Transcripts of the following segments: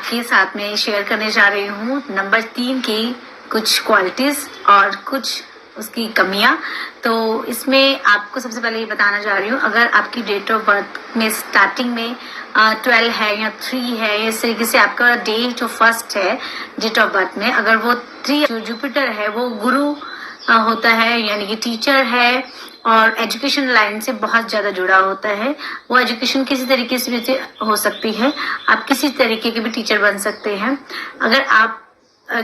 आपके साथ में शेयर करने जा रही हूँ नंबर 3 की कुछ क्वालिटीज और कुछ उसकी कमियां। तो इसमें आपको सबसे पहले ये बताना चाह रही हूँ, अगर आपकी डेट ऑफ बर्थ में स्टार्टिंग में 12 है या 3 है, इस तरीके से आपका डे जो फर्स्ट है डेट ऑफ बर्थ में, अगर वो 3 जो जुपिटर है वो गुरु होता है, यानी कि टीचर है और एजुकेशन लाइन से बहुत ज्यादा जुड़ा होता है। वो एजुकेशन किसी तरीके से भी हो सकती है, आप किसी तरीके के भी टीचर बन सकते हैं। अगर आप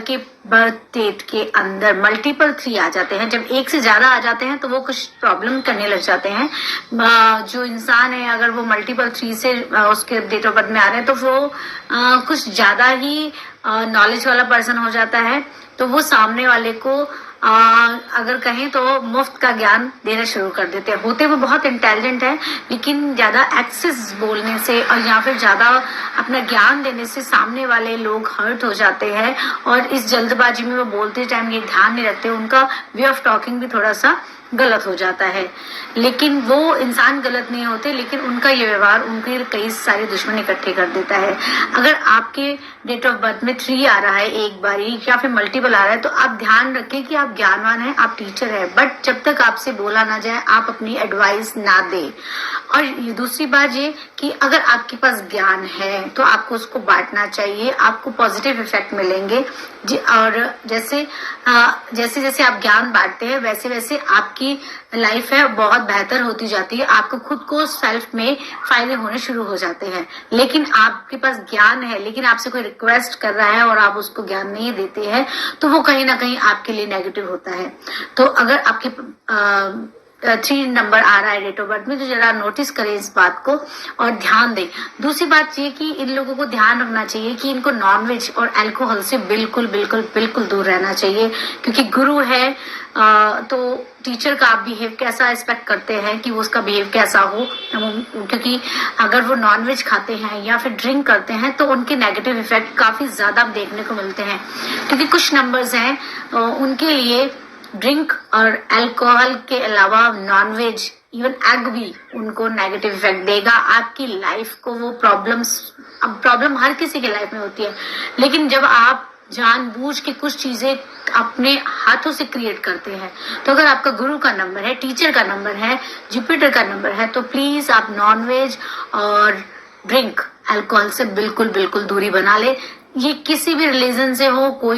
के बर्थ डेट के अंदर मल्टीपल 3 आ जाते हैं, जब एक से ज्यादा आ जाते हैं तो वो कुछ प्रॉब्लम करने लग जाते हैं। जो इंसान है अगर वो मल्टीपल 3 से उसके डेट ऑफ बर्थ में आ रहे हैं तो वो कुछ ज्यादा ही नॉलेज वाला पर्सन हो जाता है। तो वो सामने वाले को अगर कहें तो मुफ्त का ज्ञान देना शुरू कर देते हैं। होते वो बहुत इंटेलिजेंट है, लेकिन ज्यादा एक्सेस बोलने से और या फिर ज्यादा अपना ज्ञान देने से सामने वाले लोग हर्ट हो जाते हैं और इस जल्दबाजी में वो बोलते टाइम ये ध्यान नहीं रखते, उनका वे ऑफ टॉकिंग भी थोड़ा सा गलत हो जाता है। लेकिन वो इंसान गलत नहीं होते, लेकिन उनका ये व्यवहार उनके कई सारे दुश्मन इकट्ठे कर देता है। अगर आपके डेट ऑफ बर्थ में 3 आ रहा है एक बारी या फिर मल्टीपल आ रहा है तो आप ध्यान रखें कि आप ज्ञानवान हैं, आप टीचर हैं, बट जब तक आपसे बोला ना जाए आप अपनी एडवाइस ना दें। और दूसरी बात ये कि अगर आपके पास ज्ञान है तो आपको उसको बांटना चाहिए, आपको पॉजिटिव इफेक्ट मिलेंगे। और जैसे जैसे आप ज्ञान बांटते हैं वैसे वैसे आपकी लाइफ है बहुत बेहतर होती जाती है, आपको खुद को सेल्फ में फायदे होने शुरू हो जाते हैं। लेकिन आपके पास ज्ञान है लेकिन आपसे कोई रिक्वेस्ट कर रहा है और आप उसको ज्ञान नहीं देते हैं तो वो कहीं ना कहीं आपके लिए नेगेटिव होता है। तो अगर आपके 3 नंबर आ रहा है डेट ऑफ बर्थ में तो जरा नोटिस करें इस बात को और ध्यान दें। दूसरी बात ये कि इन लोगों को ध्यान रखना चाहिए कि इनको नॉनवेज और अल्कोहल से बिल्कुल बिल्कुल बिल्कुल दूर रहना चाहिए, क्योंकि गुरु है तो टीचर का आप बिहेव कैसा एक्सपेक्ट करते हैं कि वो उसका बिहेव कैसा हो। क्योंकि अगर वो नॉनवेज खाते हैं या फिर ड्रिंक करते हैं तो उनके नेगेटिव इफेक्ट काफी ज्यादा देखने को मिलते हैं, क्योंकि कुछ नंबर्स हैं उनके लिए ड्रिंक और अल्कोहल के अलावा नॉनवेज इवन एग भी उनको नेगेटिव इफेक्ट देगा। आपकी लाइफ को वो प्रॉब्लम हर किसी के लाइफ में होती है, लेकिन जब आप जानबूझ के कुछ चीजें अपने हाथों से क्रिएट करते हैं, तो अगर आपका गुरु का नंबर है, टीचर का नंबर है, जुपिटर का नंबर है, तो प्लीज आप नॉनवेज और ड्रिंक अल्कोहल से बिल्कुल बिल्कुल दूरी बना ले। ये किसी भी रिलीजन से हो, कोई